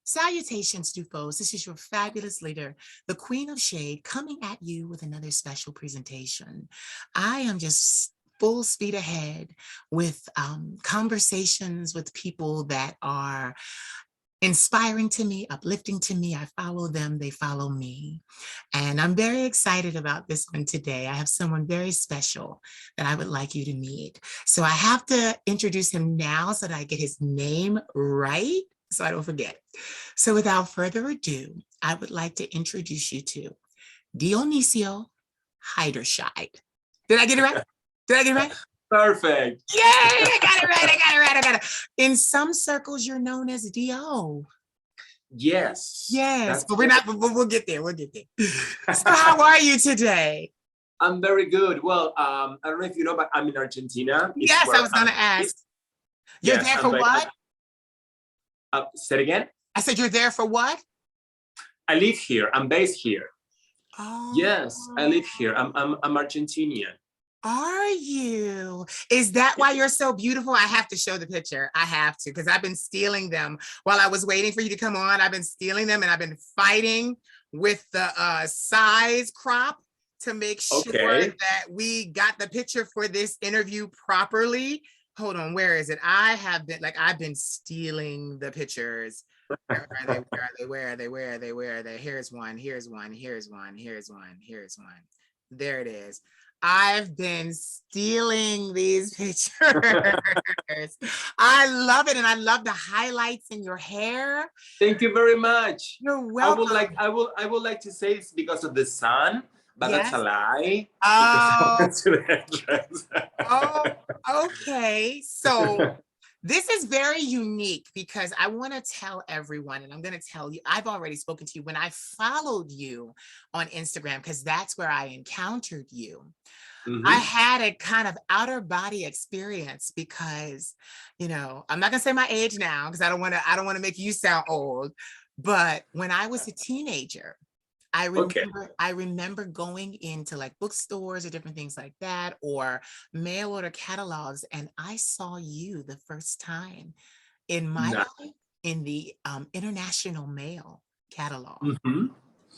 Salutations, Dufos. This is your fabulous leader, the Queen of Shade, coming at you with another special presentation. I am just full speed ahead with conversations with people that are inspiring to me, uplifting to me. I follow them, they follow me. And I'm very excited about this one today. I have someone very special that I would like you to meet. So I have to introduce him now so that I get his name right, so I don't forget. So without further ado, I would like to introduce you to Dionisio Heiderscheid. Did I get it right? Did I get it right? Perfect. Yay, I got it right, I got it. In some circles, you're known as Dio. Yes. Yes, but we'll get there, So how are you today? I'm very good. Well, I don't know if you know, but I'm in Argentina. Yes, I was gonna ask. You're Yes, there for what? Say it again? I said you're there for what? I live here. I'm based here. Oh. Yes, I live here. I'm Argentinian. Are you? Is that why you're so beautiful? I have to show the picture. I have to, because I've been stealing them while I was waiting for you to come on. I've been stealing them and I've been fighting with the size crop to make sure that we got the picture for this interview properly. Hold on, where is it? I've been stealing the pictures. Where are they? Where are they? Here's one. There it is. I've been stealing these pictures. I love it, and I love the highlights in your hair. Thank you very much. You're welcome. I would like to say it's because of the sun, but yes. That's a lie. Oh, okay. So this is very unique because I want to tell everyone, and I'm going to tell you, I've already spoken to you when I followed you on Instagram, because that's where I encountered you. I had a kind of outer body experience because, I'm not gonna say my age now because I don't want to make you sound old, but when I was a teenager, I remember going into like bookstores or different things like that, or mail order catalogs, and I saw you the first time in my life in the international mail catalog.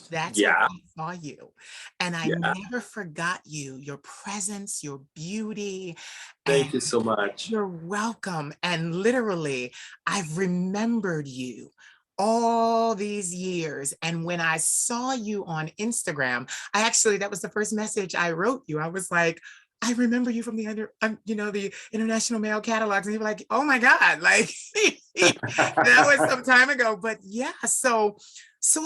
That's where I saw you. And I never forgot you, your presence, your beauty. Thank you so much. You're welcome. And literally, I've remembered you all these years. And when I saw you on Instagram, that was the first message I wrote you. I was like, I remember you from the the international mail catalogs, and you were like, oh my God, like that was some time ago. But yeah, so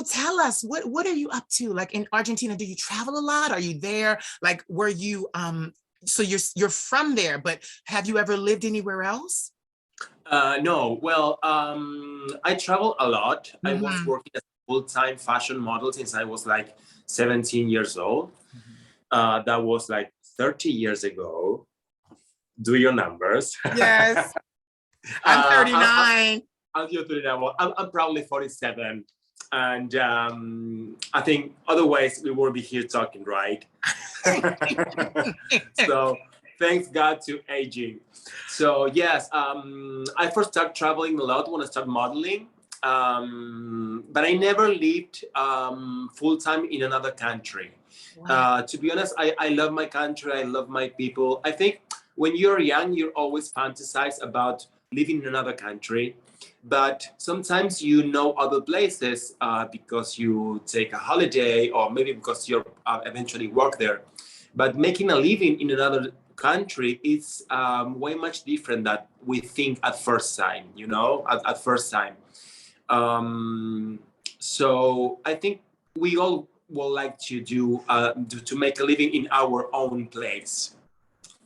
tell us, what are you up to? Like in Argentina, do you travel a lot? Are you there? Like, were you so you're from there, but have you ever lived anywhere else? No. Well, I travel a lot. I was working as a full-time fashion model since I was like 17 years old. That was like 30 years ago. Do your numbers. Yes. I'm 39. You're 39. Well, I'm probably 47. And I think otherwise we won't be here talking, right? So thanks God to aging. So yes, I first started traveling a lot when I started modeling. But I never lived full-time in another country. Wow. To be honest, I love my country. I love my people. I think when you're young, you always fantasize about living in another country. But sometimes other places because you take a holiday, or maybe because you eventually work there. But making a living in another country is way much different than we think at first time, at first time. So I think we all would like to do to make a living in our own place.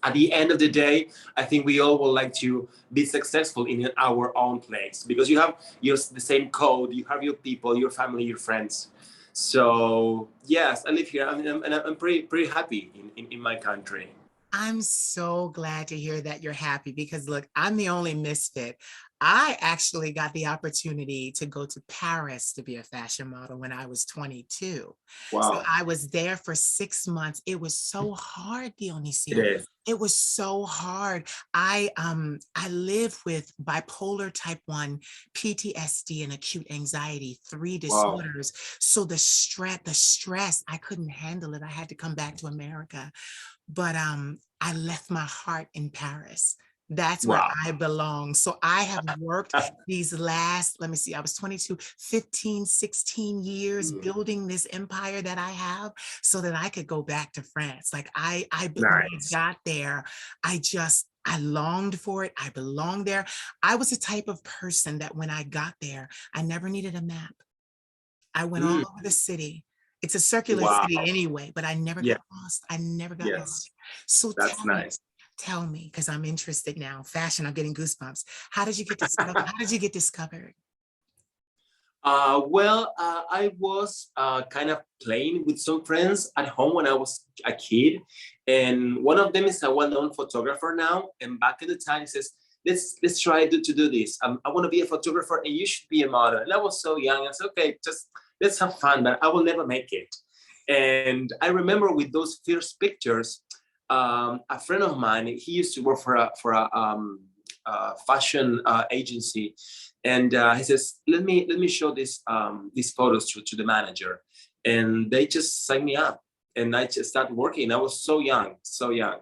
At the end of the day, I think we all would like to be successful in our own place, because you have the same code, you have your people, your family, your friends. So yes, I live here, and I'm pretty happy in my country. I'm so glad to hear that you're happy, because look, I'm the only misfit. I actually got the opportunity to go to Paris to be a fashion model when I was 22. So Wow. I was there for 6 months. It was so hard, It Dionisio. is. It was so hard. I live with bipolar type 1, PTSD, and acute anxiety, 3 Wow. disorders. So the stress, I couldn't handle it. I had to come back to America. But I left my heart in Paris. That's where Wow. I belong. So I have worked these last, let me see, I was 22, 15, 16 years Mm, building this empire that I have so that I could go back to France. Like when I nice. got there, I longed for it. I belonged there. I was the type of person that when I got there, I never needed a map. I went all Mm, over the city. It's a circular wow. city anyway, but I never Yeah. got lost. I never got Yes. lost. So That's nice. tell me, because I'm interested now. Fashion, I'm getting goosebumps. How did you get discovered? How did you get discovered? I was kind of playing with some friends at home when I was a kid, and one of them is a well-known photographer now. And back in the time, he says, "Let's try to do this. I want to be a photographer, and you should be a model." And I was so young. I said, "Okay, just let's have fun," but I will never make it. And I remember with those first pictures, a friend of mine, he used to work for a fashion agency, and he says, let me show these photos to the manager, and they just signed me up, and I just started working. I was so young, so young.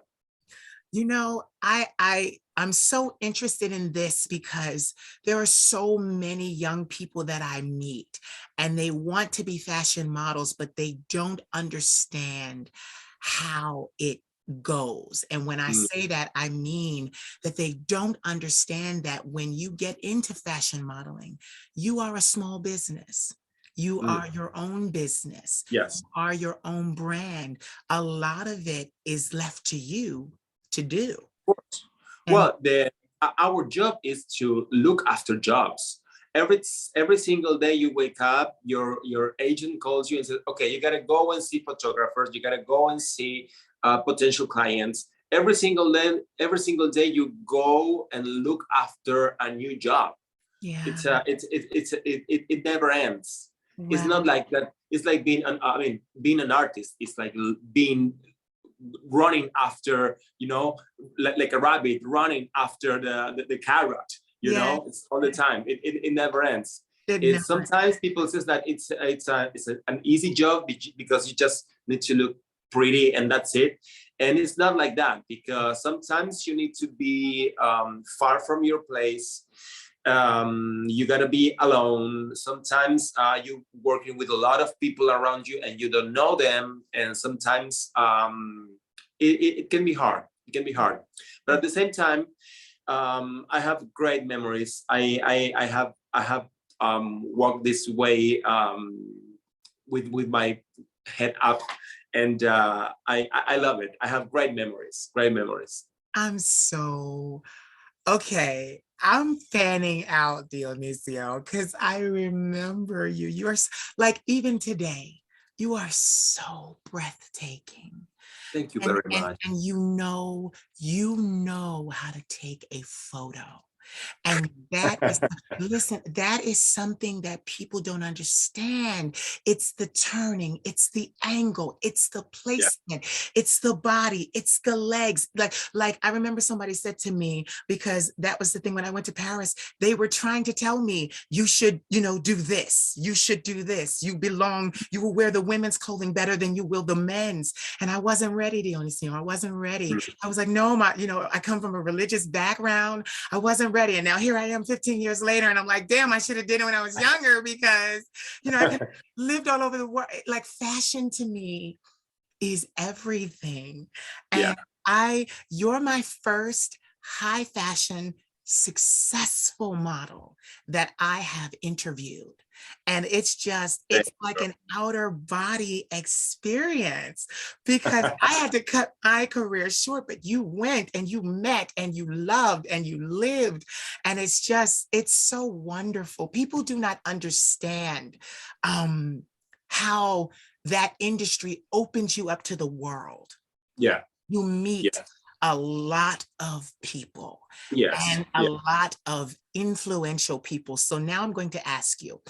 You know, I'm so interested in this because there are so many young people that I meet and they want to be fashion models, but they don't understand how it goes. And when I Mm, say that, I mean that they don't understand that when you get into fashion modeling, you are a small business. You mm, are your own business. yes. You are your own brand. A lot of it is left to you to do. Of course. And Well, our job is to look after jobs. Every single day you wake up, your agent calls you and says, "Okay, you gotta go and see photographers. You gotta go and see potential clients." Every single day you go and look after a new job. yeah, It never ends. It's wow. not like that. It's like being an artist. It's like being running after, like a rabbit running after the carrot. Yeah, It's all the time. It never ends. it It's never. sometimes people says that an easy job because you just need to look pretty and that's it. And it's not like that, because sometimes you need to be far from your place. You gotta be alone. Sometimes you working with a lot of people around you and you don't know them, and sometimes it can be hard. It can be hard, but at the same time, I have great memories. I have walked this way with my head up, and I love it. I have great memories. Great memories. I'm so okay. I'm fanning out, Dionisio, because I remember you. Like even today, you are so breathtaking. Thank you And very and much. and you know how to take a photo. And that is, listen, that is something that people don't understand. It's the turning, it's the angle, it's the Yeah. placement, it's the body, it's the legs. Like I remember somebody said to me, because that was the thing when I went to Paris, they were trying to tell me, you should, do this, you should do this, you will wear the women's clothing better than you will the men's. And I wasn't ready, Dionisio. I wasn't ready. Mm. I was like, no, I come from a religious background. I wasn't ready. And now here I am 15 years later, and I'm like, damn, I should have did it when I was younger because, I could have lived all over the world. Like fashion to me is everything. Yeah. And you're my first high fashion successful model that I have interviewed. And it's Thank like you. an outer body experience because I had to cut my career short, but you went and you met and you loved and you lived. And it's so wonderful. People do not understand how that industry opens you up to the world. Yeah. You meet Yeah. a lot of people Yes. and a lot of influential people. So now I'm going to ask you,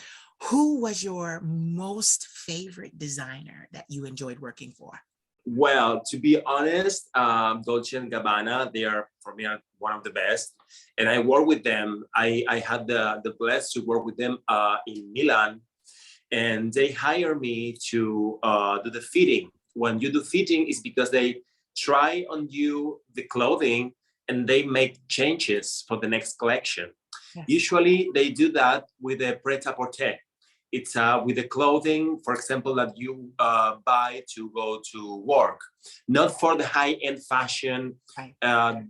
who was your most favorite designer that you enjoyed working for? Well, to be honest, Dolce and Gabbana, they are for me are one of the best, and I work with them. I had the blessed to work with them in Milan, and they hire me to do the fitting. When you do fitting, is because they try on you the clothing and they make changes for the next collection. Yes. Usually, they do that with a pret-a-porter. It's with the clothing, for example, that you buy to go to work, not for the high-end fashion. Right.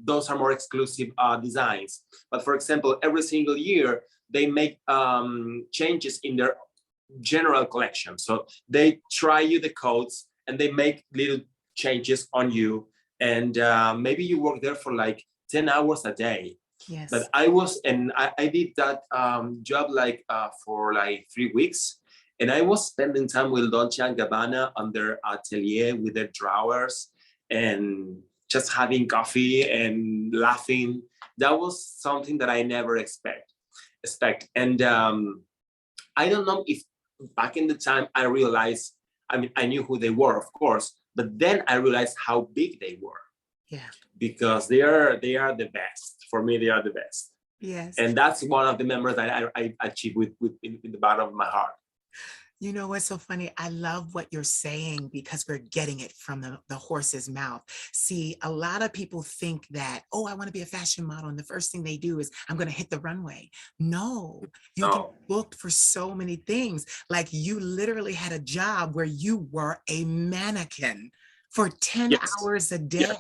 Those are more exclusive designs. But for example, every single year they make changes in their general collection. So they try you the coats and they make little changes on you. And maybe you work there for like 10 hours a day. Yes. But I did that job like for like 3 weeks. And I was spending time with Dolce and Gabbana on their atelier with their drawers and just having coffee and laughing. That was something that I never expect. And I don't know if back in the time I realized, I mean, I knew who they were, of course, but then I realized how big they were. Yeah. Because they are the best. For me, they are the best. Yes. And that's one of the memories that I achieved with in the bottom of my heart. You know what's so funny? I love what you're saying because we're getting it from the horse's mouth. See, a lot of people think that, oh, I want to be a fashion model. And the first thing they do is, I'm going to hit the runway. No, you get booked for so many things. Like you literally had a job where you were a mannequin for 10 hours a day.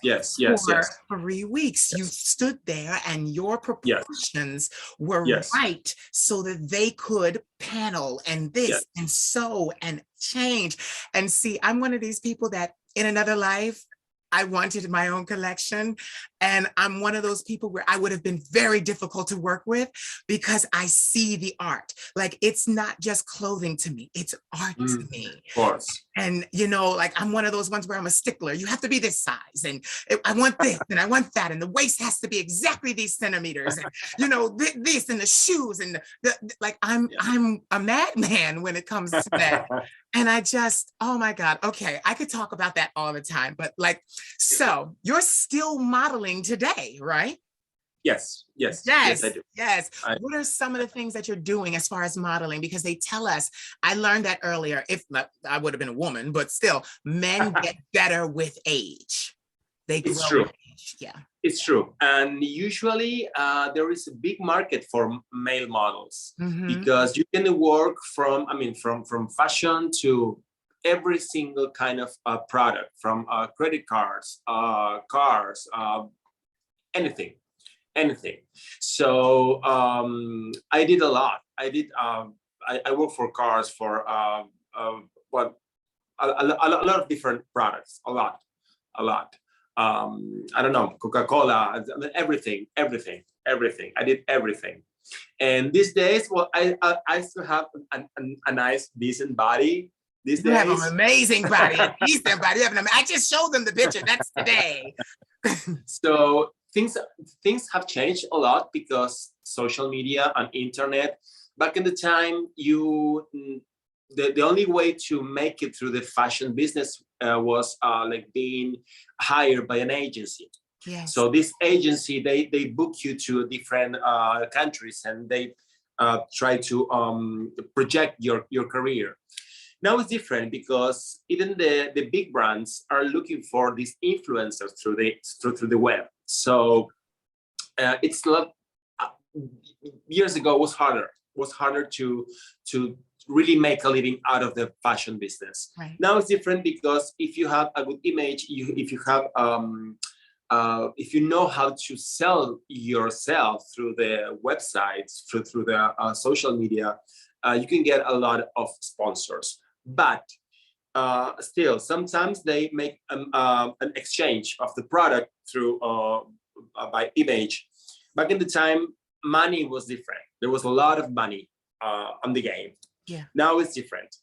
Yes. For 3 weeks. You stood there and your proportions were right so that they could panel and this and sew and change. And see, I'm one of these people that in another life, I wanted my own collection. And I'm one of those people where I would have been very difficult to work with because I see the art. Like it's not just clothing to me, it's art to me. Of course. And, you know, like I'm one of those ones where I'm a stickler. You have to be this size and I want this and I want that. And the waist has to be exactly these centimeters. And, you know, this and the shoes and like I'm a madman when it comes to that. And I just, oh my God. Okay. I could talk about that all the time, but like, so you're still modeling today, right? Yes, I do. Yes. What are some of the things that you're doing as far as modeling? Because they tell us, I learned that earlier, if not, I would have been a woman, but still, men get better with age. They grow with age. Yeah. It's true. And usually there is a big market for male models because you can work from fashion to every single kind of product, from credit cards, cars, anything. So I did a lot. I work for cars for what a lot of different products. A lot. I don't know, Coca-Cola, everything. I did everything. And these days, well, I still have a nice, decent body. These days, have an amazing body, a decent body. I just showed them the picture. That's today. So things have changed a lot because social media and internet. Back in the time, the only way to make it through the fashion business was like being hired by an agency. Yes. So this agency, they book you to different countries and they try to project your career. Now it's different because even the big brands are looking for these influencers through the web. So it's not. Years ago it was harder to really make a living out of the fashion business. Right. Now it's different because if you have a good image, if you know how to sell yourself through the websites, through the social media, you can get a lot of sponsors. But still, sometimes they make an exchange of the product through by image. Back in the time, money was different. There was a lot of money on the game. Yeah. Now it's different.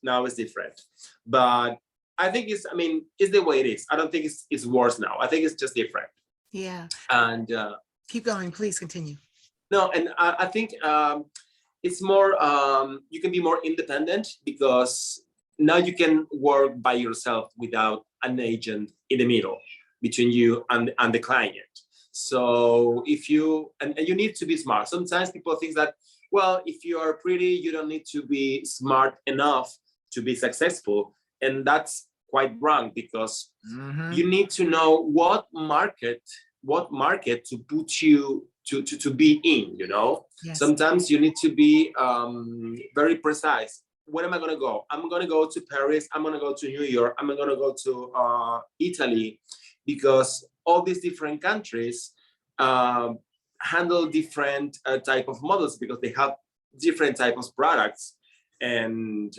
But I think it's, I mean, it's the way it is. I don't think it's worse now. I think it's just different. Yeah. And Keep going, please continue. no, and I think it's more, you can be more independent because now you can work by yourself without an agent in the middle between you and the client. So if you, and you need to be smart. Sometimes people think that, well, if you are pretty, you don't need to be smart enough to be successful. And that's quite wrong, because you need to know what market to put you to be in, you know. Yes. Sometimes you need to be very precise. Where am I going to go? I'm going to go to Paris. I'm going to go to New York. I'm going to go to Italy, because all these different countries handle different type of models, because they have different type of products. And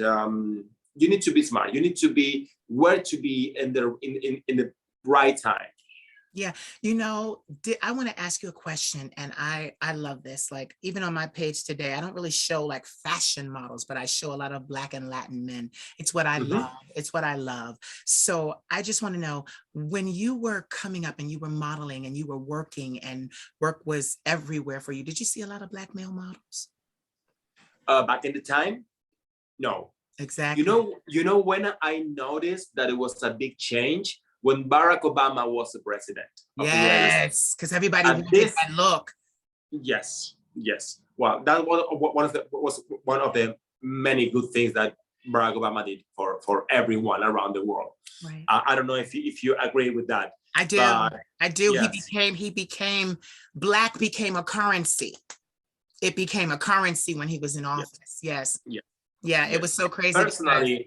you need to be smart. You need to be where to be in the right time. Yeah, you know, I want to ask you a question, and I love this. Like, even on my page today, I don't really show like fashion models, but I show a lot of Black and Latin men. It's what I love. It's what I love. So I just want to know, when you were coming up and you were modeling and you were working and work was everywhere for you, did you see a lot of Black male models? Back in the time, no. Exactly. You know when I noticed that it was a big change? When Barack Obama was the president of the United States. Yes, because everybody wanted that look. Yes. Well, that was one of the many good things that Barack Obama did for everyone around the world. Right. I don't know if you agree with that. I do. I do. Yes. He became Black became a currency. It became a currency when he was in office. Yes. Yeah. It was so crazy.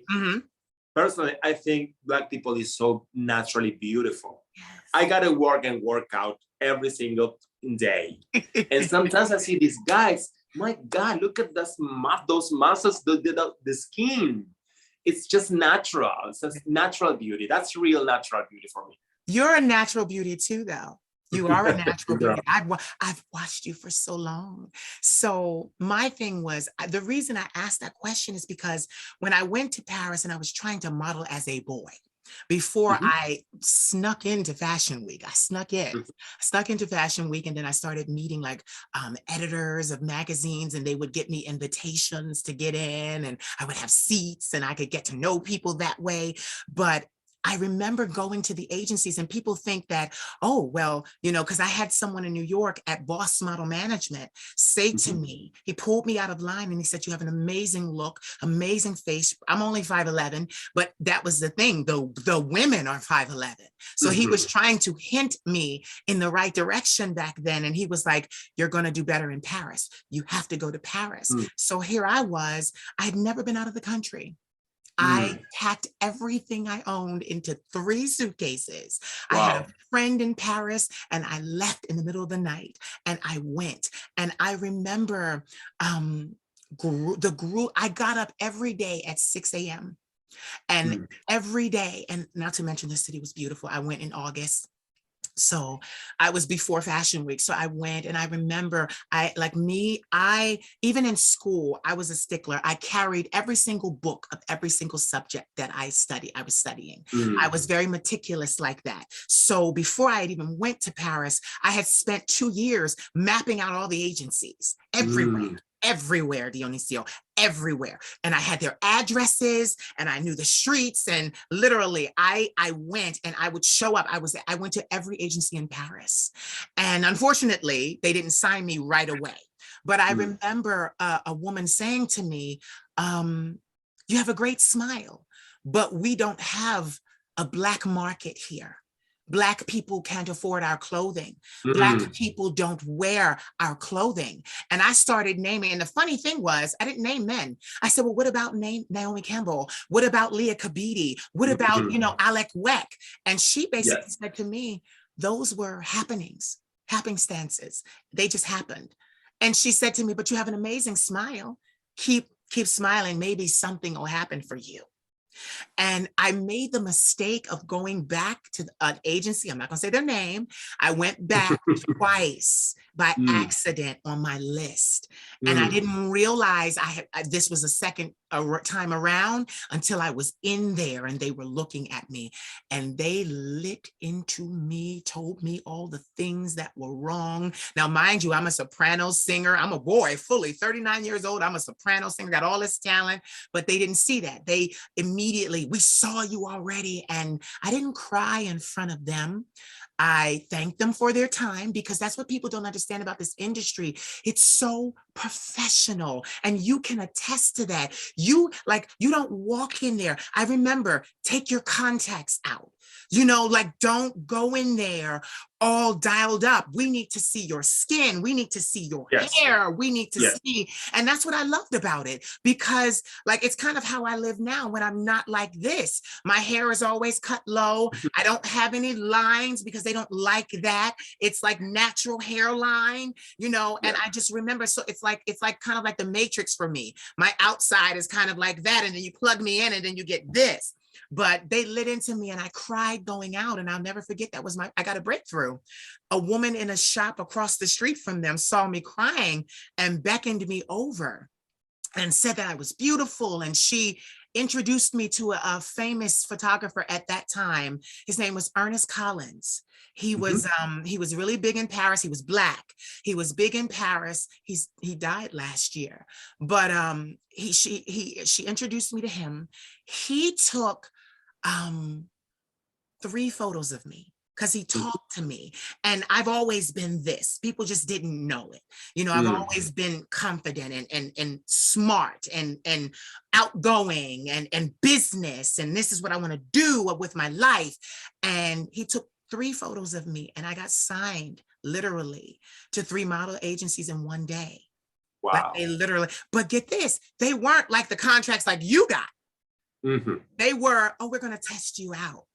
Personally, I think Black people is so naturally beautiful. Yes. I gotta work out every single day. And sometimes I see these guys, my God, look at those muscles, the skin. It's just natural. It's just natural beauty. That's real natural beauty for me. You're a natural beauty too, though. You are a natural beauty. I've watched you for so long. So my thing was, the reason I asked that question is because when I went to Paris and I was trying to model as a boy, before I snuck into Fashion Week, I snuck into Fashion Week, and then I started meeting like editors of magazines, and they would get me invitations to get in, and I would have seats and I could get to know people that way. But I remember going to the agencies, and people think that, oh, well, you know, because I had someone in New York at Boss Model Management say to me, he pulled me out of line and he said, you have an amazing look, amazing face. I'm only 5'11", but that was the thing, the women are 5'11". So he was trying to hint me in the right direction back then. And he was like, you're going to do better in Paris. You have to go to Paris. So here I was, I'd never been out of the country. I packed everything I owned into 3 suitcases. Wow. I had a friend in Paris, and I left in the middle of the night, and I went. And I remember I got up every day at 6 a.m. and every day, and not to mention the city was beautiful. I went in August. So I was before Fashion Week. So I went, and I remember even in school, I was a stickler. I carried every single book of every single subject that I was studying. I was very meticulous like that. So before I had even went to Paris, I had spent 2 years mapping out all the agencies everywhere, Dionisio, everywhere. And I had their addresses, and I knew the streets, and literally I went, and I would show up. I went to every agency in Paris. And unfortunately, they didn't sign me right away. But I remember a woman saying to me, you have a great smile, but we don't have a Black market here. Black people can't afford our clothing. Black people don't wear our clothing. And I started naming, and the funny thing was, I didn't name men. I said, well, what about Naomi Campbell? What about Leah Kabidi? What about, Alec Weck? And she basically said to me, those were happenstances. They just happened. And she said to me, but you have an amazing smile. Keep smiling. Maybe something will happen for you. And I made the mistake of going back to an agency. I'm not going to say their name. I went back twice by accident on my list. And I didn't realize this was a second time around until I was in there and they were looking at me and they lit into me, told me all the things that were wrong. Now, mind you, I'm a soprano singer. I'm a boy, fully 39 years old. I'm a soprano singer, got all this talent, but they didn't see that. They immediately, we saw you already. And I didn't cry in front of them. I thanked them for their time because that's what people don't understand about this industry. It's so professional and you can attest to that. You don't walk in there. I remember, take your contacts out. Don't go in there all dialed up. We need to see your skin. We need to see your hair. We need to see. And that's what I loved about it because it's kind of how I live now when I'm not like this. My hair is always cut low. I don't have any lines because they don't like that. It's like natural hairline, and I just remember, so it's like kind of like the Matrix for me. My outside is kind of like that. And then you plug me in and then you get this. But they lit into me and I cried going out, and I'll never forget, I got a breakthrough. A woman in a shop across the street from them saw me crying and beckoned me over and said that I was beautiful. And she introduced me to a famous photographer at that time. His name was Ernest Collins. He was really big in Paris. He was Black. He was big in Paris. He died last year, but she introduced me to him. He took 3 photos of me because he talked to me. And I've always been this. People just didn't know it. I've always been confident and smart and outgoing and business. And this is what I want to do with my life. And he took 3 photos of me and I got signed literally to 3 model agencies in one day. Wow. But get this, they weren't like the contracts like you got. They were, we're going to test you out.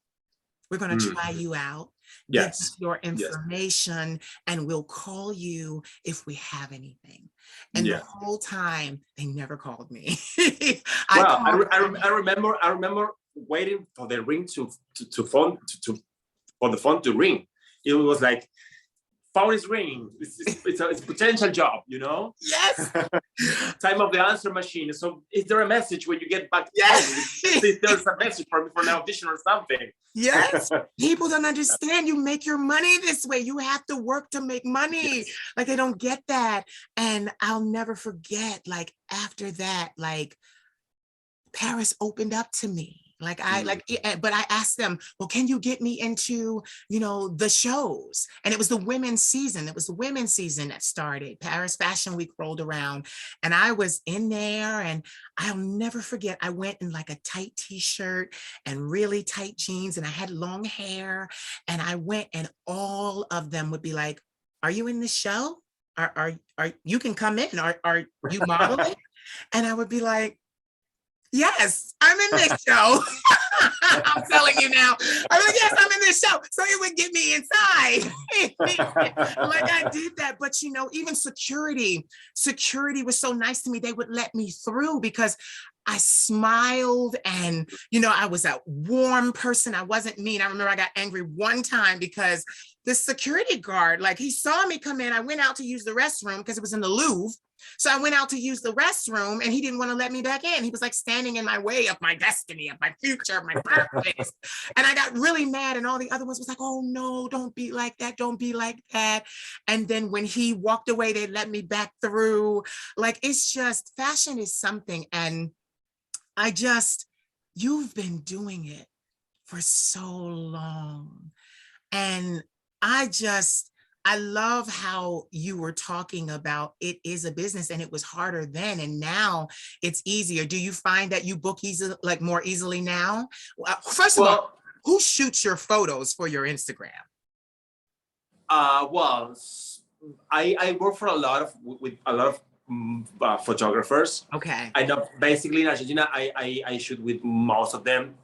We're going to try you out, get your information, and we'll call you if we have anything. And the whole time, they never called me. I remember waiting for the ring for the phone to ring. It was like, phone is ringing. It's a potential job, Yes. Time of the answer machine. So is there a message when you get back? Yes. There's a message for an audition or something. Yes. People don't understand. You make your money this way. You have to work to make money. Yes. They don't get that. And I'll never forget, after that, Paris opened up to me. But I asked them, well, can you get me into, the shows? And it was the women's season. It was the women's season that started. Paris Fashion Week rolled around and I was in there, and I'll never forget. I went in a tight t-shirt and really tight jeans, and I had long hair, and I went, and all of them would be like, are you in this show? Are you can come in. Are you modeling? And I would be like, yes, I'm in this show. I'm telling you now. I'm like, yes, I'm in this show. So it would get me inside. I did that. But, even security was so nice to me. They would let me through because I smiled and, I was a warm person. I wasn't mean. I remember I got angry one time because the security guard, he saw me come in. I went out to use the restroom because it was in the Louvre. So I went out to use the restroom and he didn't want to let me back in. He was standing in my way of my destiny, of my future, of my purpose. And I got really mad, and all the other ones was like, oh no, don't be like that. Don't be like that. And then when he walked away, they let me back through. It's just, fashion is something. And you've been doing it for so long. And I love how you were talking about it is a business, and it was harder then, and now it's easier. Do you find that you book more easily now? First of all, who shoots your photos for your Instagram? I work with a lot of photographers. Okay. I know basically in Argentina, I shoot with most of them.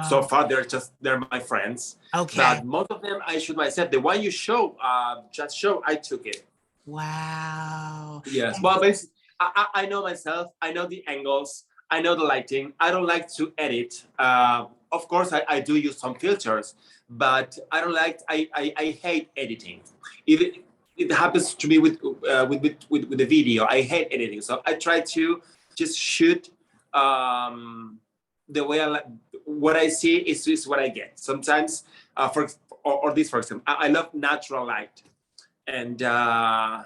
So far, they're my friends. Okay. But most of them I shoot myself. The one you just show, I took it. Wow. Yes. Well, basically, I know myself. I know the angles. I know the lighting. I don't like to edit. Of course, I do use some filters, but I don't like. I hate editing. it happens to me with the video. I hate editing, so I try to just shoot the way I like. What I see is what I get. Sometimes, or this, for example, I love natural light, and I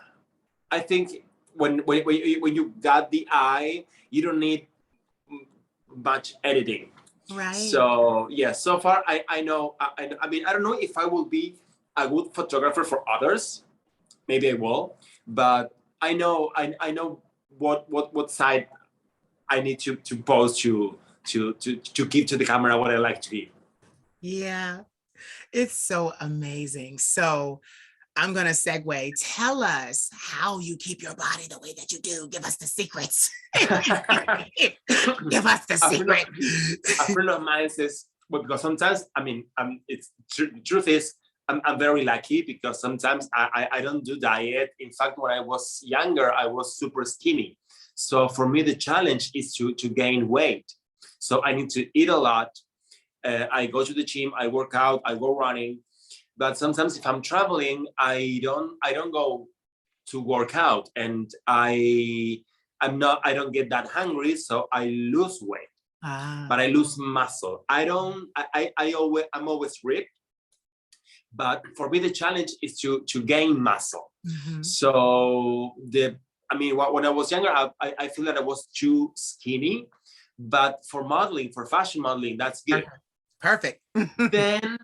think when you got the eye, you don't need much editing. Right. So yeah, so far I know. I mean, I don't know if I will be a good photographer for others. Maybe I will, but I know what side I need to pose to give to the camera what I like to give. Yeah, it's so amazing. So I'm going to segue. Tell us how you keep your body the way that you do. Give us the secrets. Give us the secret. A friend of mine says, well, because sometimes, I mean, the truth is, I'm very lucky because sometimes I don't do diet. In fact, when I was younger, I was super skinny. So for me, the challenge is to gain weight. So I need to eat a lot. I go to the gym, I work out, I go running. But sometimes if I'm traveling, I don't go to work out, and I don't get that hungry, so I lose weight. But I lose muscle. I'm always ripped. But for me, the challenge is to gain muscle. Mm-hmm. So when I was younger, I feel that I was too skinny. But for modeling, for fashion modeling, that's good. Perfect. Then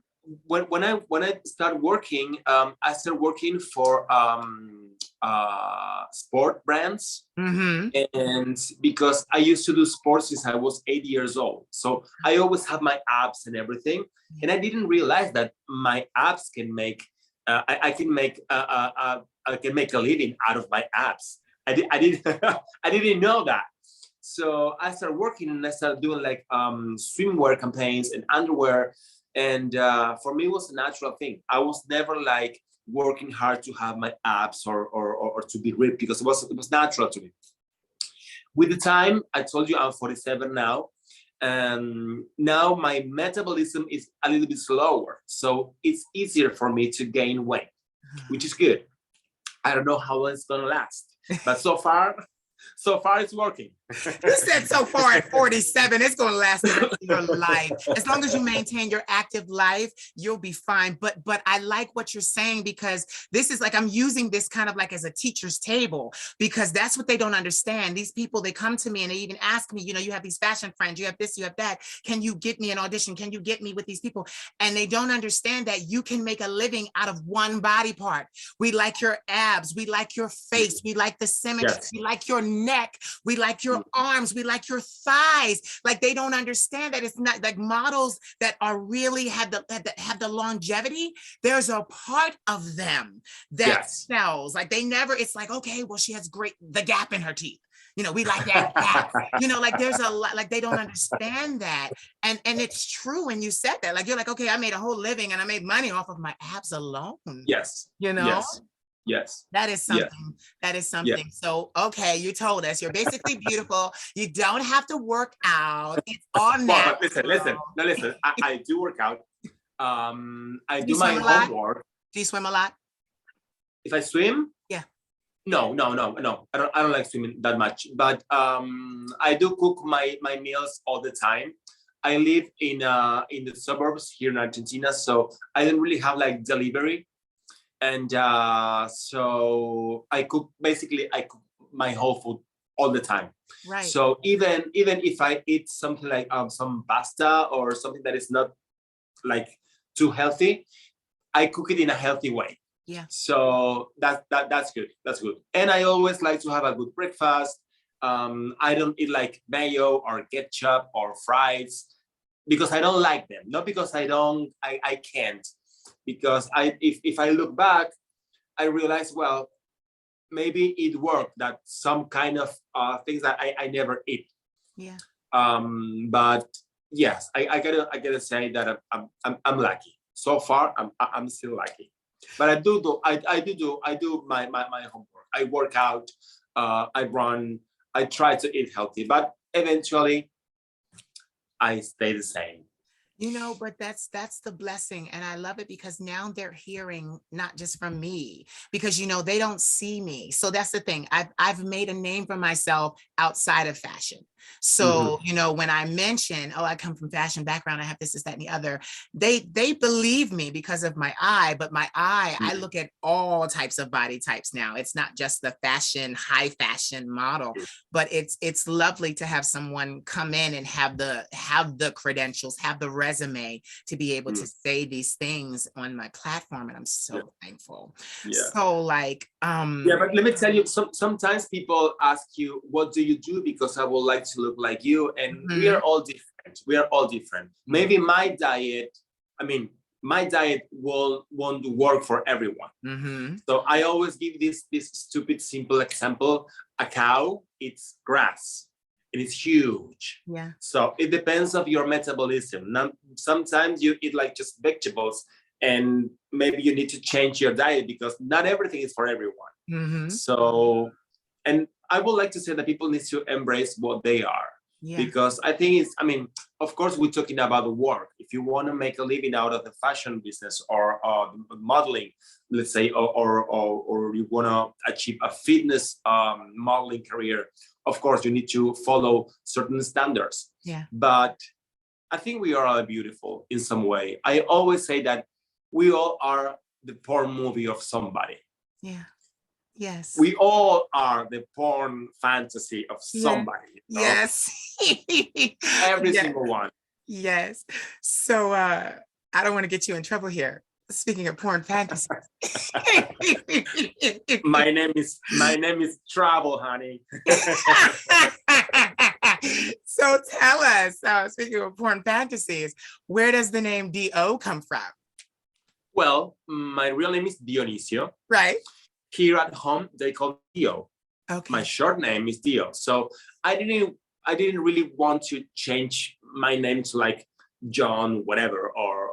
when I started working, I started working for sport brands. Mm-hmm. And because I used to do sports since I was 8 years old, so I always have my abs and everything, and I didn't realize that my abs can make I can make a living out of my abs. I didn't I didn't know that. So I started working and I started doing like swimwear campaigns and underwear. And for me, it was a natural thing. I was never like working hard to have my abs or to be ripped, because it was natural to me. With the time, I told you I'm 47 now. Now my metabolism is a little bit slower. So it's easier for me to gain weight, which is good. I don't know how long it's going to last, but so far it's working. You said so far at 47, it's going to last the rest of your life. As long as you maintain your active life, you'll be fine. But I like what you're saying, because this is like, I'm using this kind of like as a teacher's table, because that's what they don't understand. These people, they come to me and they even ask me, you have these fashion friends, you have this, you have that. Can you get me an audition? Can you get me with these people? And they don't understand that you can make a living out of one body part. We like your abs. We like your face. We like the symmetry. Yes. We like your neck. We like your arms. We like your thighs. Like, they don't understand that it's not like models that are really have the longevity. There's a part of them that sells. Like, they never, it's like, okay, well, she has the gap in her teeth. We like that gap. Like, there's a lot, like, they don't understand that. And it's true when you said that. Like, you're like, okay, I made a whole living and I made money off of my abs alone. Yes. Yes. That is something. Yes. That is something. Yes. So, okay, you told us you're basically beautiful. You don't have to work out. It's all natural. Listen. I do work out. I do my homework. Do you swim a lot? If I swim? Yeah. No. I don't like swimming that much. But I do cook my meals all the time. I live in the suburbs here in Argentina, so I don't really have like delivery. And so I cook my whole food all the time. Right. So even if I eat something like some pasta or something that is not like too healthy, I cook it in a healthy way. Yeah. So that's good. That's good. And I always like to have a good breakfast. I don't eat like mayo or ketchup or fries because I don't like them. Not because I can't. Because if I look back, I realize, well, maybe it worked, that some kind of things that I never eat. Yeah. But yes, I gotta say that I'm lucky. So far, I'm still lucky. But I do my homework. I work out. I run. I try to eat healthy, but eventually, I stay the same. But that's the blessing. And I love it because now they're hearing not just from me, because they don't see me. So that's the thing. I've made a name for myself outside of fashion. So, Mhm. when I mention, oh, I come from fashion background, I have this, that, and the other, they believe me because of my eye, but my eye, I look at all types of body types now. It's not just the fashion, high fashion model, but it's lovely to have someone come in and have the credentials, have the resume to be able to Mm. say these things on my platform, and I'm Yeah. so thankful. Yeah. So like Yeah, but let me tell you, sometimes people ask you, what do you do? Because I would like to look like you. And we mhm, are all different. We are all different. yeah, Maybe I mean, my diet won't work for everyone. mhm, So I always give this stupid, simple example. A cow eats grass and it's huge. yeah, So it depends of your metabolism. Now, sometimes you eat like just vegetables, and maybe you need to change your diet because not everything is for everyone. mhm, So, and I would like to say that people need to embrace what they are, yeah, because I think I mean, of course, we're talking about the work. If you want to make a living out of the fashion business or modeling, let's say, or you want to achieve a fitness modeling career, of course, you need to follow certain standards. yeah, But I think we are all beautiful in some way. I always say that we all are the porn movie of somebody. yeah, yes, We all are the porn fantasy of yeah, somebody, yes. every Yeah, single one. yes. So I don't want to get you in trouble here. Speaking of porn fantasies. My name is Travel, honey. So tell us, speaking of porn fantasies, where does the name Do come from? Well, my real name is Dionisio. Right. Here at home, they call me Dio. My Okay. short name is Dio. So I didn't really want to change my name to like John, whatever, or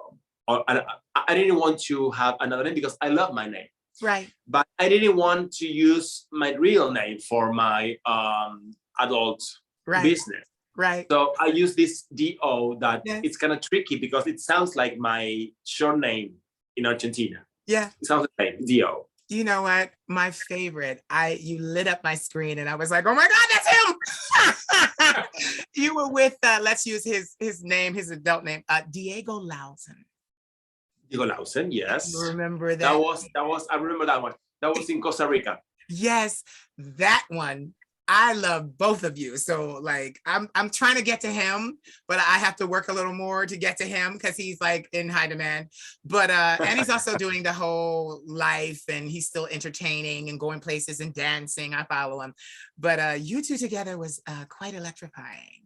I didn't want to have another name because I love my name. Right. But I didn't want to use my real name for my adult Right. business. Right. So I use this DO that Yes. it's kind of tricky because it sounds like my short name in Argentina. Yeah. It sounds the same, DO. You know what? My favorite. You lit up my screen and I was like, oh my God, that's him. You were with let's use his name, his adult name, Diego Lausen. Diego Lausen, You yes. remember That that? was I remember that one. That was in Costa Rica. Yes, that one. I love both of you. So like I'm trying to get to him, but I have to work a little more to get to him because he's like in high demand. But and he's also doing the whole life and he's still entertaining and going places and dancing. I follow him. But you two together was quite electrifying.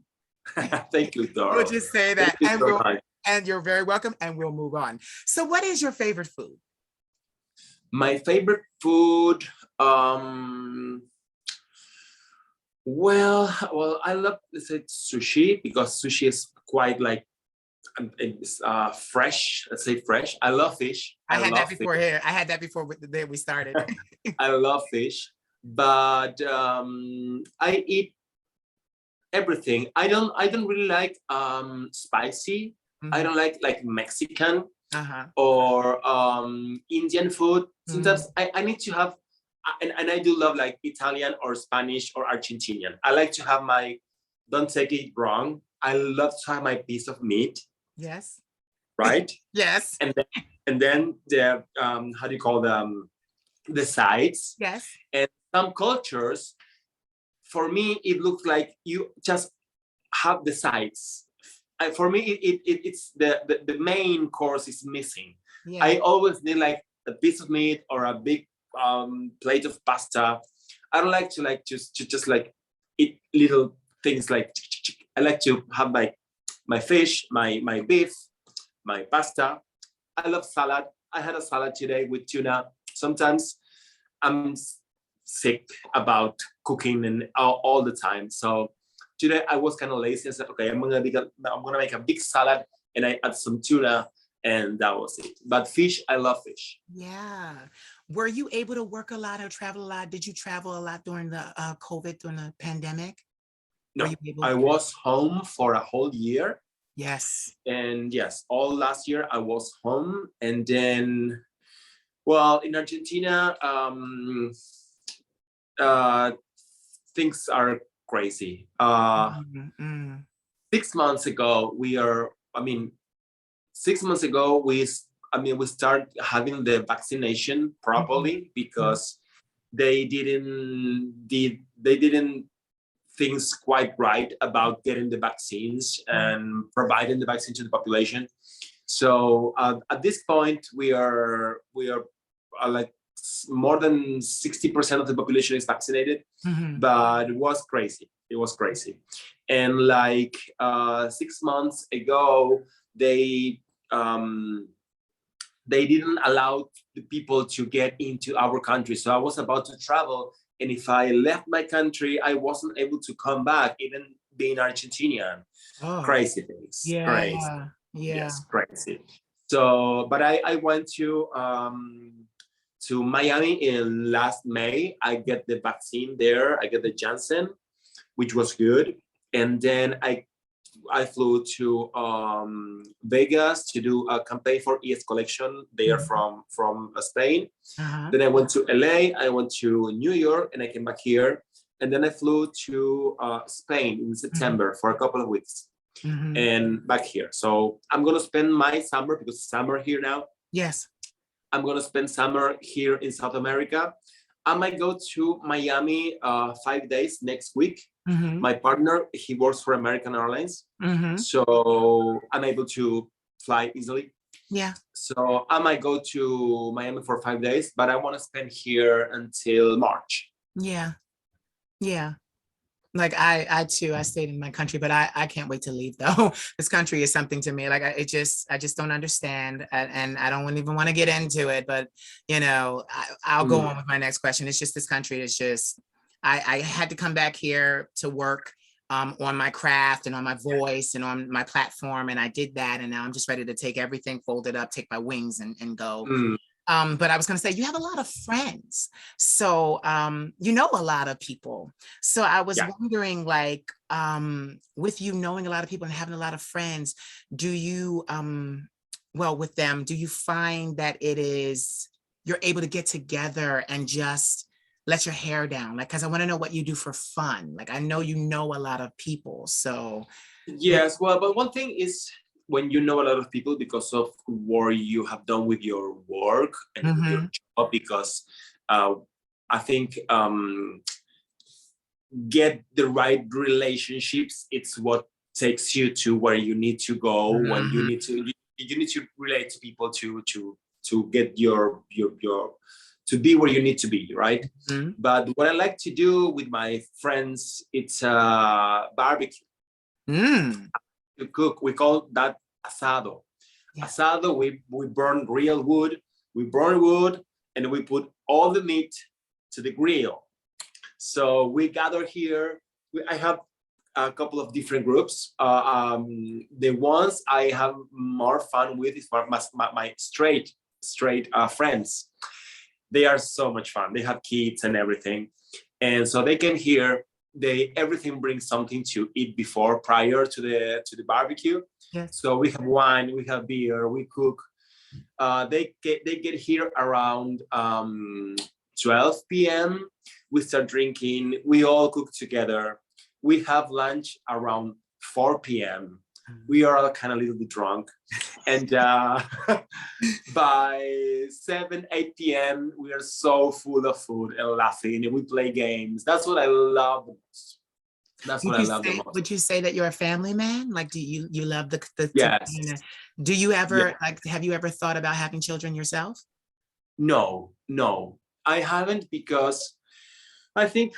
Thank you, We'll Doro. just say Thank that you so much. and you're very welcome and we'll move on. So what is your favorite food? My favorite food, um, well, I love, let's say, sushi, because sushi is quite like it's fresh. Let's say fresh. I love fish. I I had that love fish. before here. I had that before the day we started. I love fish, but I eat everything. I don't really like spicy. I Mhm. don't like Mexican Uh-huh. or Indian food. Mhm. Sometimes I need to have, and I do love like Italian or Spanish or Argentinian. I like to have my, don't take it wrong, I love to have my piece of meat, Yes. right? Yes. And then the how do you call them, the sides. Yes. And some cultures, for me, it looks like you just have the sides. For me, it's the main course is missing. Yeah. I always need like a piece of meat or a big plate of pasta. I don't like to like just like eat little things like. I like to have my fish, my beef, my pasta. I love salad. I had a salad today with tuna. Sometimes I'm sick about cooking and all the time. So today I was kind of lazy. I said, okay, I'm gonna make a big salad and I add some tuna, and that was it. But fish, I love fish. Yeah. Were you able to work a lot or travel a lot? Did you travel a lot during the COVID, during the pandemic? Were No, you able? I was home for a whole year. Yes. And yes, all last year I was home. And then, well, in Argentina, things are crazy. Mm-hmm. 6 months ago, 6 months ago, we start having the vaccination properly, Mm-hmm. because they didn't things quite right about getting the vaccines Right. and providing the vaccine to the population. So at this point, we are like more than 60% of the population is vaccinated, Mm-hmm. but it was crazy. It was crazy, and like 6 months ago, they um, they didn't allow the people to get into our country. So I was about to travel, and if I left my country, I wasn't able to come back, even being Argentinian. Oh, Crazy things, crazy. yeah. Yeah. Yes, crazy. So, but I went to Miami in last May. I get the vaccine there. I get the Janssen, which was good, and then I flew to Vegas to do a campaign for ES Collection. They are Mhm. from Spain. Uh-huh. Then I went to LA. I went to New York, and I came back here. And then I flew to Spain in Mhm. September for a couple of weeks, Mhm. and back here. So I'm gonna spend my summer, because it's summer here now. Yes. I'm gonna spend summer here in South America. I might go to Miami 5 days next week. Mhm. My partner, he works for American Airlines, Mhm. so I'm able to fly easily. Yeah. So I might go to Miami for 5 days, but I want to spend here until March. Yeah. Yeah. Like I too, I stayed in my country, but I can't wait to leave though. This country is something to me. Like I just don't understand, and I don't even want to get into it. But I'll go Mm. on with my next question. It's just this country is just. I had to come back here to work on my craft and on my voice and on my platform, and I did that, and now I'm just ready to take everything, fold it up, take my wings, and go. Mm. But I was going to say, you have a lot of friends. So, you know, a lot of people. So I was Yeah. wondering, like, with you knowing a lot of people and having a lot of friends, do you, well, with them, do you find that you're able to get together and just let your hair down? Like, because I want to know what you do for fun. Like, I know you know a lot of people. So, Yes, well, but one thing is, when you know a lot of people because of what you have done with your work and with your Mhm. job, because uh, I think get the right relationships. It's what takes you to where you need to go. When you Mhm. need to, you need to relate to people to get your to be where you need to be, right? Mhm. But what I like to do with my friends, it's barbecue. Mm. To cook, we call that asado. Yeah. Asado, we burn real wood. We burn wood, and we put all the meat to the grill. So we gather here. I have a couple of different groups. The ones I have more fun with is my straight friends. They are so much fun. They have kids and everything, and so they came here. Everything brings something to eat before, prior to the barbecue. Yes. So we have wine, we have beer, we cook. They get here around 12 p.m. We start drinking. We all cook together. We have lunch around 4 p.m. We are all kind of a little bit drunk, and by 7, 8 p.m. we are so full of food and laughing, and we play games. That's what I love the most. That's what I love the most. Would you say that you're a family man? Like, do you love Yes. do you Yeah. ever, like, have you ever thought about having children yourself? No, no, I haven't, because I think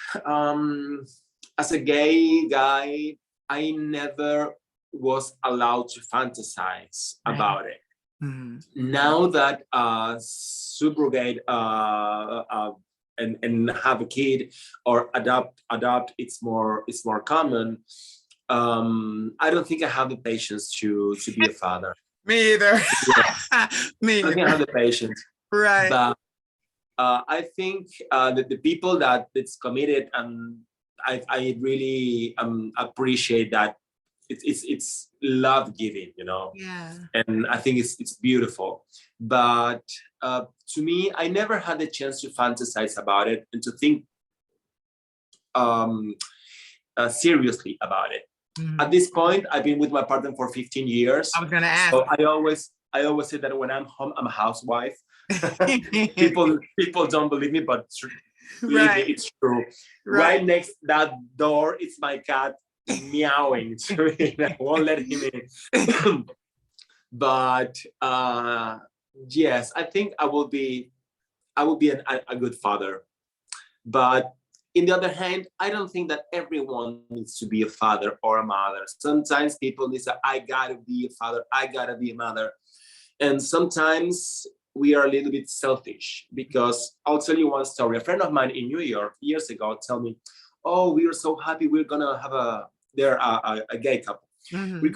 as a gay guy, I never was allowed to fantasize Right. about it. Mm-hmm. Now that subrogate and have a kid or adopt, it's more common. I don't think I have the patience to be a father. Me either. Yeah, Me I don't think I either. have the patience. Right. But I think that the people that's committed, and I really appreciate that it's love giving, you know. Yeah. And I think it's beautiful. But to me, I never had the chance to fantasize about it and to think um, seriously about it. At this point, I've been with my partner for 15 years. I was gonna ask. So I always say that when I'm home, I'm a housewife. People don't believe me, but believe me, Right. it's true. Right. Right next that door, it's my cat meowing to me. I won't let him in. But yes, I think I will be a good father. But in the other hand, I don't think that everyone needs to be a father or a mother. Sometimes people need to say, I gotta be a father, I gotta be a mother. And sometimes we are a little bit selfish, because I'll tell you one story. A friend of mine in New York years ago told me, oh, we are so happy we're gonna have a gay couple. Mhm. We're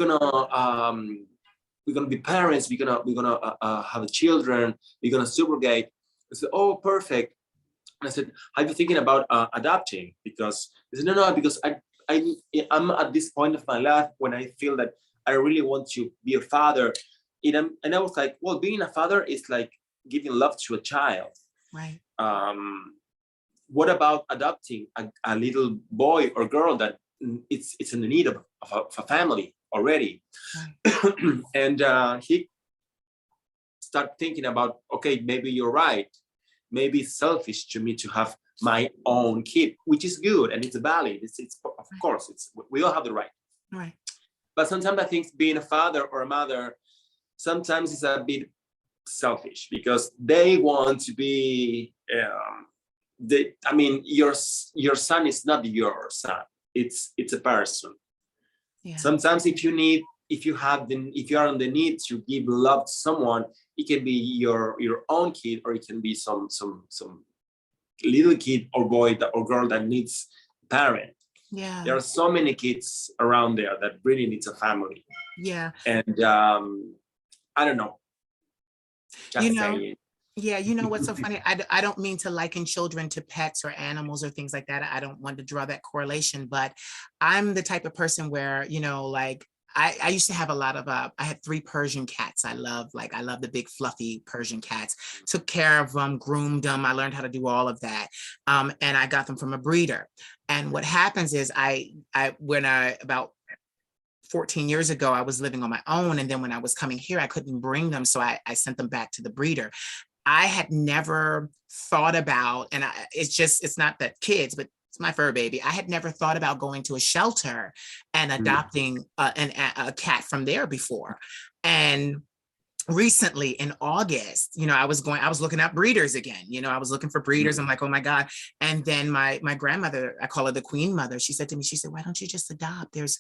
gonna be parents, we're gonna have children, we're gonna subrogate. I said, oh, perfect. I said, "Are you thinking about adopting?" Because he said, "No, because I'm at this point of my life when I feel that I really want to be a father." And I was like, "Well, being a father is like giving love to a child. Right. What about adopting a little boy or girl that it's in the need of a family already?" Right. And he started thinking about, okay, maybe you're right. Maybe it's selfish to me to have my own kid, which is good and it's valid. It's of course, we all have the right. Right. But sometimes I think being a father or a mother sometimes is a bit selfish, because they want to be. I mean, your son is not your son. It's a person. Yeah. Sometimes if you are on the need to give love to someone, it can be your own kid, or it can be some little kid or boy or girl that needs a parent. Yeah. There are so many kids around there that really needs a family. Yeah. And I don't know. You Just know, saying. yeah, you know what's so funny? I don't mean to liken children to pets or animals or things like that. I don't want to draw that correlation, but I'm the type of person where, you know, like I used to have a lot of, I had 3 Persian cats. I love the big fluffy Persian cats, took care of them, groomed them. I learned how to do all of that. And I got them from a breeder. And what happens is about 14 years ago, I was living on my own. And then when I was coming here, I couldn't bring them. So I sent them back to the breeder. I had never thought about, and it's not that kids, but it's my fur baby. I had never thought about going to a shelter and adopting a cat from there before. And recently in August, you know, I was looking up breeders again. You know, I was looking for breeders. I'm like, oh my God. And then my grandmother, I call her the Queen Mother. She said to me, she said, why don't you just adopt? There's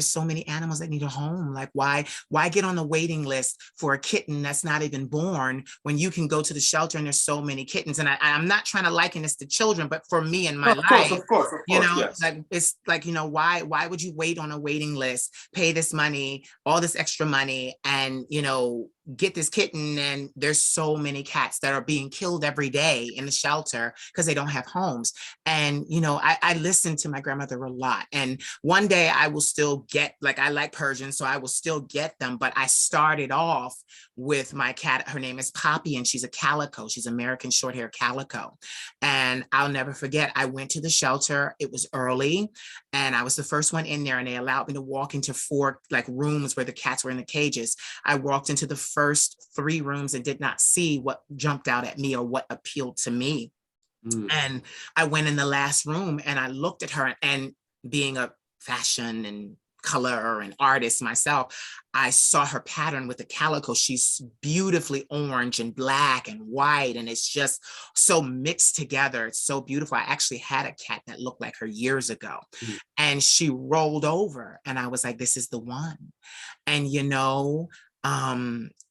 so many animals that need a home. Like, why get on the waiting list for a kitten that's not even born when you can go to the shelter and there's so many kittens? And I'm not trying to liken this to children, but for me in my life, Of course, you know, yes. like it's like, you know, why would you wait on a waiting list, pay this money, all this extra money, and, you know, get this kitten, and there's so many cats that are being killed every day in the shelter because they don't have homes. And you know, I listen to my grandmother a lot, and one day I will still get, like, I like Persian, so I will still get them. But I started off with my cat. Her name is Poppy, and she's a calico. She's American short hair calico. And I'll never forget, I went to the shelter. It was early, and I was the first one in there, and they allowed me to walk into 4 like rooms where the cats were in the cages. I walked into the first 3 rooms and did not see what jumped out at me or what appealed to me. And I went in the last room and I looked at her, and being a fashion and color and artist myself, I saw her pattern with the calico. She's beautifully orange and black and white, and it's just so mixed together. It's so beautiful. I actually had a cat that looked like her years ago, and she rolled over, and I was like, this is the one. And you know,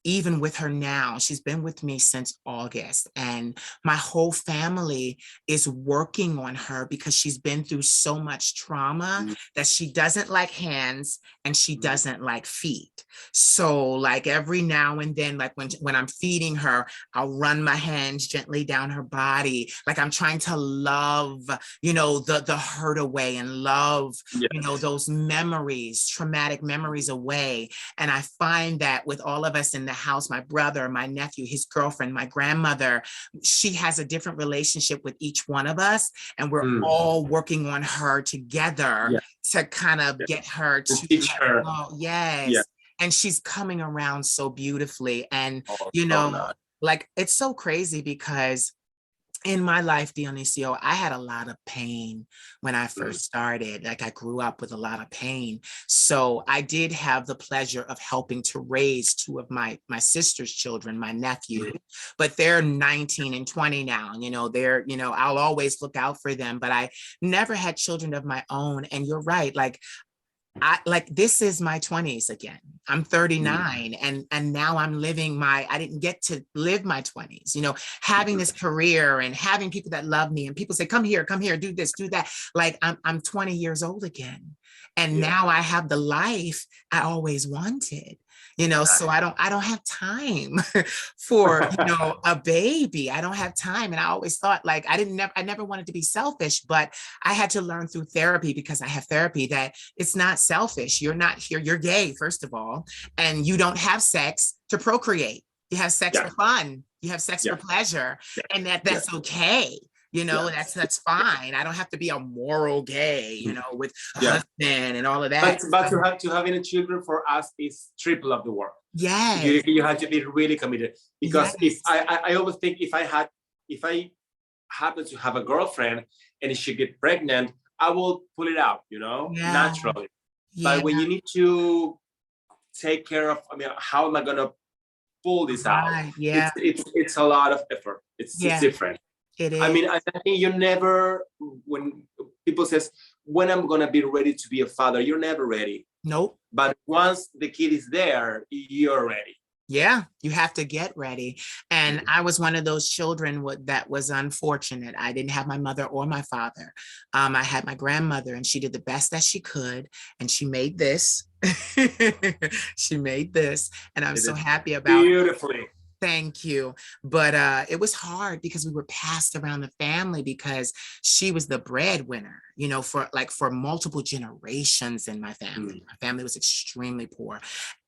even with her now, she's been with me since August, and my whole family is working on her because she's been through so much trauma that she doesn't like hands and she doesn't like feet. So like every now and then, like when I'm feeding her, I'll run my hands gently down her body. Like I'm trying to love, the hurt away, and love, those memories, traumatic memories away. And I find that with all of us in the house, my brother, my nephew, his girlfriend, my grandmother, she has a different relationship with each one of us. And we're all working on her together to kind of get her to teach her. Oh, yes. Yeah. And she's coming around so beautifully. And, So nice. like, it's so crazy because in my life, Dionisio, I had a lot of pain when I first started. Like I grew up with a lot of pain. So I did have the pleasure of helping to raise two of my sister's children, my nephew, but they're 19 and 20 now. They're, I'll always look out for them, but I never had children of my own. And you're right. This is my 20s again. I'm 39 and now I'm living I didn't get to live my 20s, having this career and having people that love me, and people say, come here, do this, do that. Like I'm 20 years old again. And now I have the life I always wanted. So I don't have time for, a baby. I don't have time. And I always thought like, I never wanted to be selfish, but I had to learn through therapy, because I have therapy, that it's not selfish. You're not here. You're gay, first of all, and you don't have sex to procreate. You have sex for fun. You have sex for pleasure, and that's okay. That's fine. I don't have to be a moral gay, with a husband and all of that. But to having a children for us is triple of the work. Yes. You have to be really committed, because if I always think if I happen to have a girlfriend and she get pregnant, I will pull it out, naturally. But when you need to take care of, how am I gonna pull this out? It's a lot of effort. It's different. It is. I think you never, when people says, when I'm gonna be ready to be a father, you're never ready. Nope. But once the kid is there, you're ready. Yeah, you have to get ready. And I was one of those children that was unfortunate. I didn't have my mother or my father. I had my grandmother, and she did the best that she could. And she made this. She made this. And I'm so happy about it. Beautifully. Thank you. But it was hard because we were passed around the family, because she was the breadwinner, for multiple generations in my family. My family was extremely poor,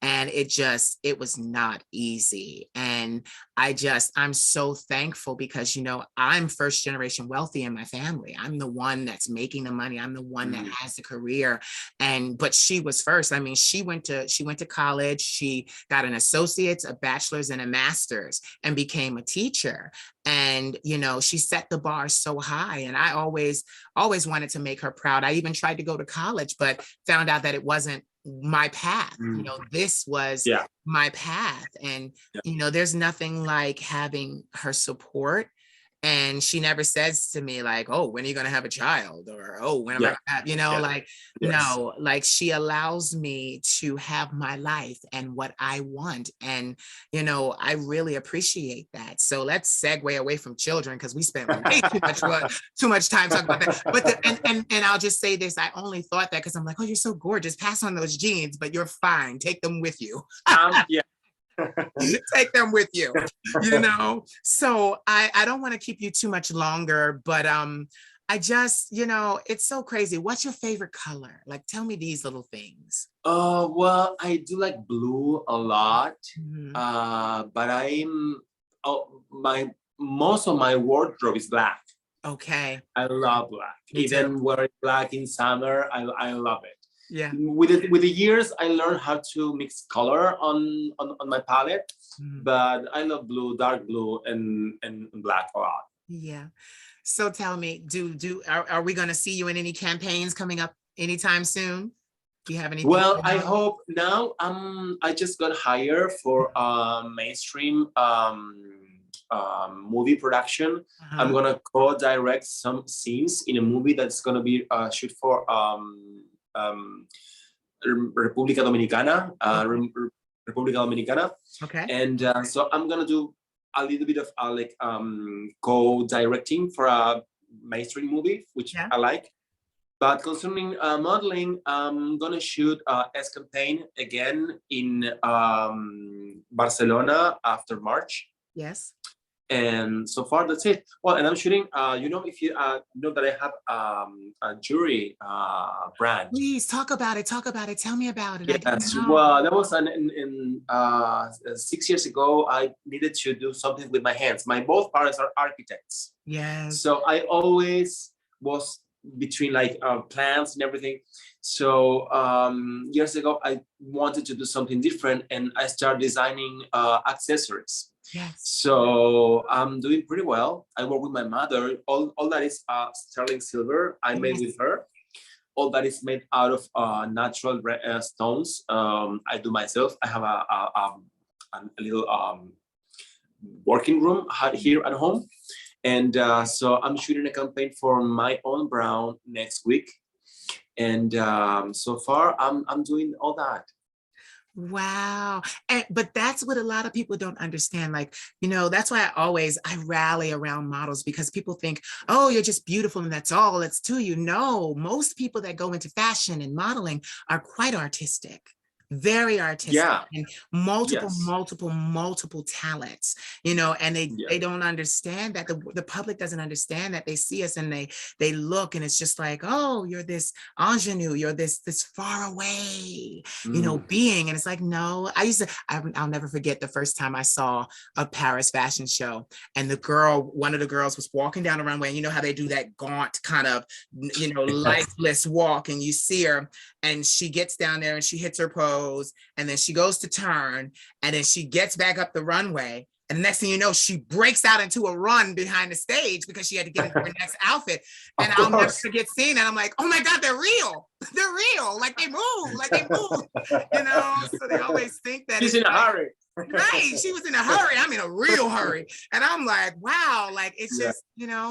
and it was not easy. And I'm so thankful because, I'm first generation wealthy in my family. I'm the one that's making the money. I'm the one that has the career. But she was first. She went to college. She got an associate's, a bachelor's, and a master's, and became a teacher. And, she set the bar so high. And I always wanted to make her proud. I even tried to go to college, but found out that it wasn't my path. This was my path. And, there's nothing like having her support. And she never says to me like, oh, when are you going to have a child? Or, oh, when am I, no, like she allows me to have my life and what I want. And, I really appreciate that. So let's segue away from children, because we spent way too much time talking about that. But and I'll just say this, I only thought that because I'm like, oh, you're so gorgeous. Pass on those genes, but you're fine. Take them with you. Take them with you, So I don't want to keep you too much longer, but I just, it's so crazy. What's your favorite color? Like, tell me these little things. Well, I do like blue a lot, but most of my wardrobe is black. Okay. I love black. Even wearing black in summer, I love it. Yeah. With the years, I learned how to mix color on my palette, but I love blue, dark blue, and black a lot. Yeah. So tell me, are we going to see you in any campaigns coming up anytime soon? Do you have anything? Well, I hope now. I just got hired for mainstream movie production. I'm gonna co-direct some scenes in a movie that's gonna be shoot for República Dominicana, República Dominicana. Okay. And so I'm gonna do a little bit of co-directing for a mainstream movie, which I like. But concerning modeling, I'm gonna shoot S campaign again in Barcelona after March. Yes. And so far, that's it. Well, and I'm shooting. If you know that I have a jewelry brand. Please talk about it. Talk about it. Tell me about it. Yes. Well, that was 6 years ago. I needed to do something with my hands. My both parents are architects. Yes. So I always was between plants and everything. So years ago, I wanted to do something different, and I started designing accessories. Yes. So I'm doing pretty well. I work with my mother. All that is sterling silver I made with her. All that is made out of natural stones. I do myself. I have a little working room here at home. And so I'm shooting a campaign for my own brand next week. And so far, I'm doing all that. Wow. But that's what a lot of people don't understand. That's why I rally around models, because people think, oh, you're just beautiful and that's all it's to you. No, most people that go into fashion and modeling are quite artistic. Very artistic, and multiple talents, and they don't understand that. The public doesn't understand that. They see us and they look, and it's just like, oh, you're this ingenue, you're this far away, being. And it's like, no. I'll never forget the first time I saw a Paris fashion show, and one of the girls was walking down the runway, and you know how they do that gaunt kind of, lifeless walk, and you see her, and she gets down there and she hits her pose, and then she goes to turn, and then she gets back up the runway, and the next thing you know, she breaks out into a run behind the stage because she had to get into her next outfit. And I'll never forget seeing that. I'm like, oh my God, they're real. They're real. They move. So they always think that she's in a hurry. Right, she was in a hurry. I'm in a real hurry. And I'm like, wow, it's just,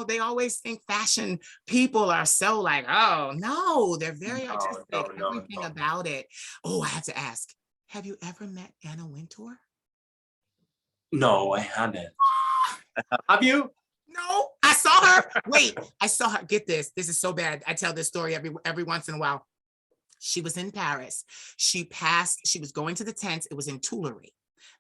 they always think fashion people are so oh, no, they're very artistic. Everything about it. Oh, I have to ask, have you ever met Anna Wintour? No, I haven't. Have you? No, I saw her. Wait, I saw her. Get this. This is so bad. I tell this story every once in a while. She was in Paris. She was going to the tents. It was in Tuileries.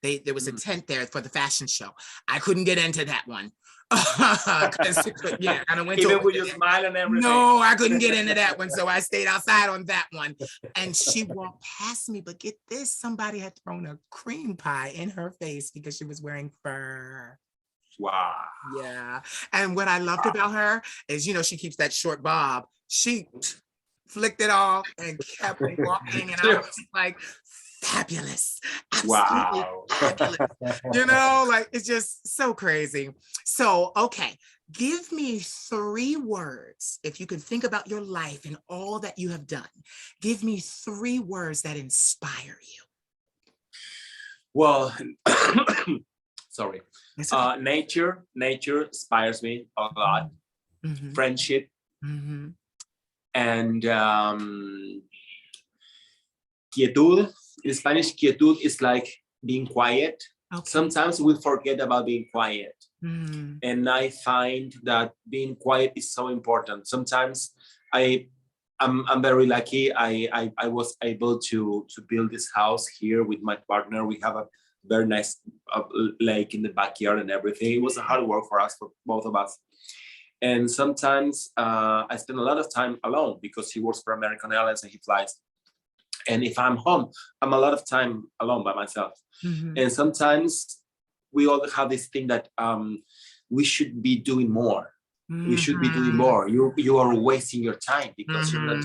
There was a tent there for the fashion show. I couldn't get into that one. Anna Wintour. Even with your smile and everything. No, I couldn't get into that one. So I stayed outside on that one. And she walked past me, but get this, somebody had thrown a cream pie in her face because she was wearing fur. Wow. Yeah. And what I loved about her is, she keeps that short bob. She flicked it off and kept walking. And I was like, fabulous. Absolutely wow. Fabulous. It's just so crazy. So, okay, give me 3 words. If you could think about your life and all that you have done, give me 3 words that inspire you. Well, sorry. Okay. Nature inspires me a lot. Mm-hmm. Friendship. Mm-hmm. And quietud. In Spanish, quietud is like being quiet. Okay. Sometimes we forget about being quiet. Mm. And I find that being quiet is so important. Sometimes I'm very lucky. I was able to build this house here with my partner. We have a very nice lake in the backyard and everything. It was a hard work for both of us. And sometimes I spend a lot of time alone because he works for American Airlines and he flies. And if I'm home, I'm a lot of time alone by myself. Mm-hmm. And sometimes we all have this thing that we should be doing more. Mm-hmm. We should be doing more. You are wasting your time because you're not.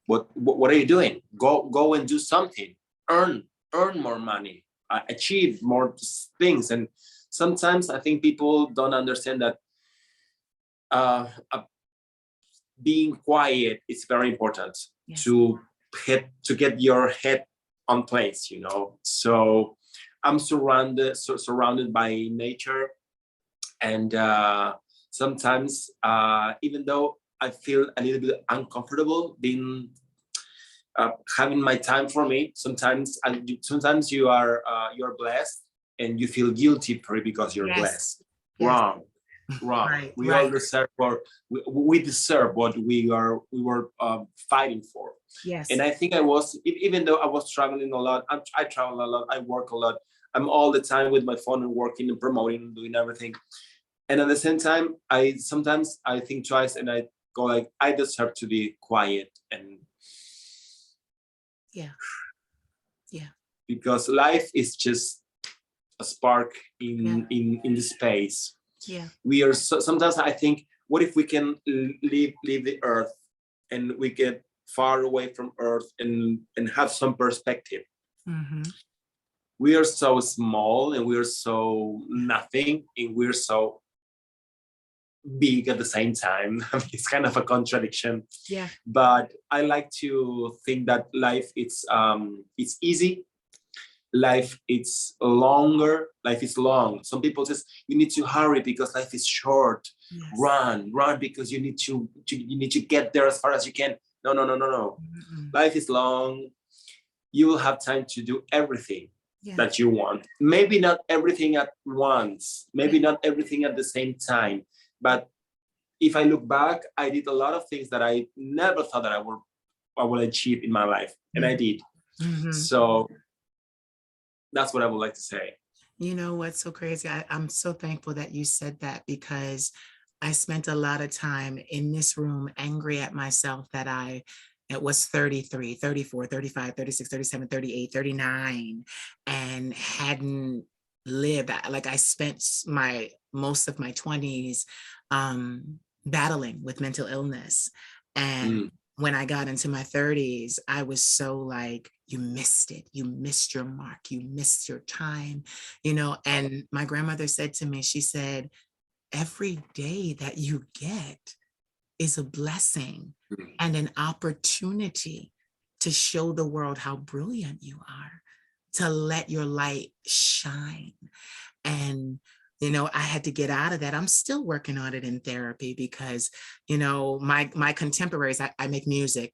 What are you doing? Go and do something. Earn more money. Achieve more things. And sometimes I think people don't understand that being quiet is very important. Yes. To get your head on place, So I'm surrounded by nature, and sometimes even though I feel a little bit uncomfortable being having my time for me. Sometimes you are you're blessed and you feel guilty because you're blessed. Yes. Wrong. Right, We all deserve, or we deserve what we were fighting for. Yes. And I think even though I was traveling a lot, I travel a lot, I work a lot, I'm all the time with my phone and working and promoting and doing everything. And at the same time, sometimes I think twice and I go like, I deserve to be quiet and yeah. Because life is just a spark in the space. Yeah. We are sometimes I think, what if we can leave the earth and we get far away from earth and have some perspective. Mm-hmm. We are so small and we are so nothing and we're so big at the same time. I mean, it's kind of a contradiction. Yeah. But I like to think that life it's easy. Life it's longer. Life is long. Some people just, you need to hurry because life is short. Yes. Run because you need to get there as far as you can. No. Mm-hmm. Life is long. You will have time to do everything that you want. Maybe not everything at once. Maybe not everything at the same time. But if I look back, I did a lot of things that I never thought that I will achieve in my life, and I did. Mm-hmm. So that's what I would like to say. You know what's so crazy? I'm so thankful that you said that, because I spent a lot of time in this room angry at myself that it was 33, 34, 35, 36, 37, 38, 39, and hadn't lived. Like, I spent most of my 20s battling with mental illness. And when I got into my 30s, I was so like, you missed it. You missed your mark. You missed your time, and my grandmother said to me, she said, every day that you get is a blessing and an opportunity to show the world how brilliant you are, to let your light shine. And I had to get out of that. I'm still working on it in therapy because, my contemporaries, I make music.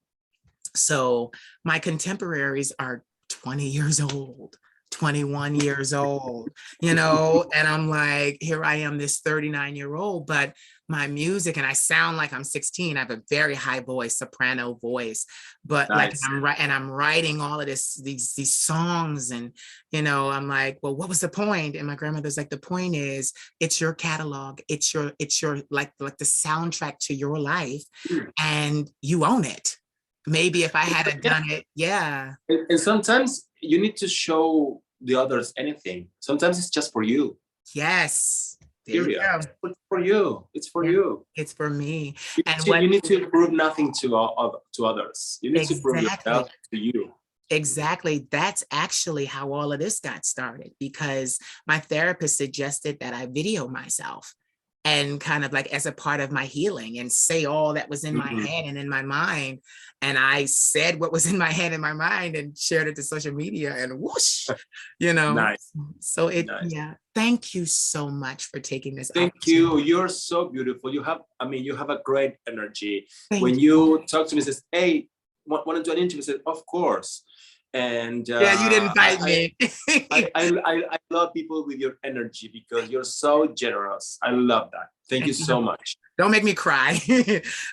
So my contemporaries are 20 years old, 21 years old, and I'm like, here I am, this 39-year-old, but my music, and I sound like I'm 16. I have a very high voice, soprano voice, but nice. I'm writing all of these songs, and I'm like, well, what was the point? And my grandmother's like, the point is, it's your catalog, it's your like the soundtrack to your life, and you own it. Maybe if I hadn't done it, And sometimes you need to show the others anything. Sometimes it's just for you. Yes. It's for you. It's for you. It's for me. You need to prove nothing to others. You need to prove yourself to you. Exactly. That's actually how all of this got started, because my therapist suggested that I video myself and kind of like as a part of my healing and say all that was in my head and in my mind. And I said what was in my head and my mind and shared it to social media, and whoosh, Nice. So thank you so much for taking this. Thank you. You're so beautiful. You have a great energy. When you talk to me, says, hey, want to do an interview? Says, of course. And you didn't invite me. I love people with your energy because you're so generous. I love that. Thank you so much. Don't make me cry.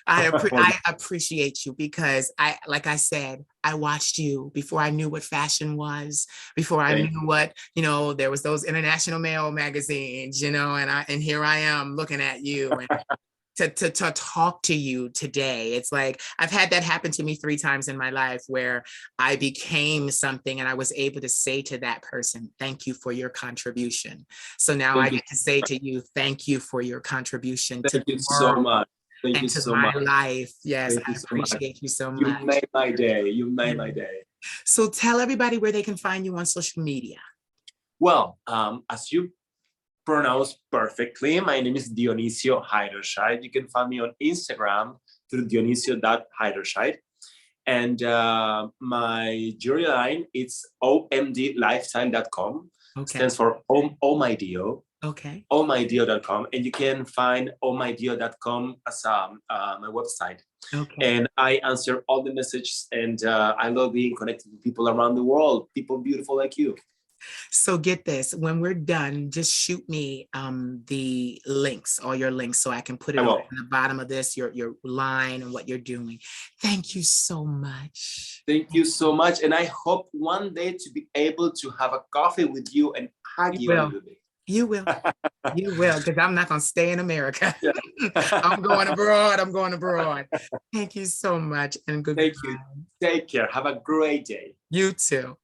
I appreciate you, because like I said, I watched you before I knew what fashion was, before I knew what, there was those International Male magazines, and here I am looking at you. And to talk to you today. It's like, I've had that happen to me 3 times in my life, where I became something and I was able to say to that person, thank you for your contribution. So now I get to say to you, thank you for your contribution to the world. Thank you so much. Life. Yes, I appreciate you so much. You made my day. You made my day. So tell everybody where they can find you on social media. Well, as you pronounce perfectly, my name is Dionisio Heiderscheid. You can find me on Instagram through dionisio.heiderscheid. And my jewelry line, it's omdlifestyle.com. Stands for Oh My Dio. ohmydio.com. And you can find ohmydio.com as my website. Okay. And I answer all the messages, and I love being connected with people around the world, people beautiful like you. So get this, when we're done, just shoot me the links, all your links, so I can put it I on will. the bottom of this, your line and what you're doing. Thank you so much. Thank you so much. And I hope one day to be able to have a coffee with you and hug You you a will. little bit. You will. You will, because I'm not going to stay in America. Yeah. I'm going abroad. I'm going abroad. Thank you so much, and goodbye. Thank you. Take care. Have a great day. You too.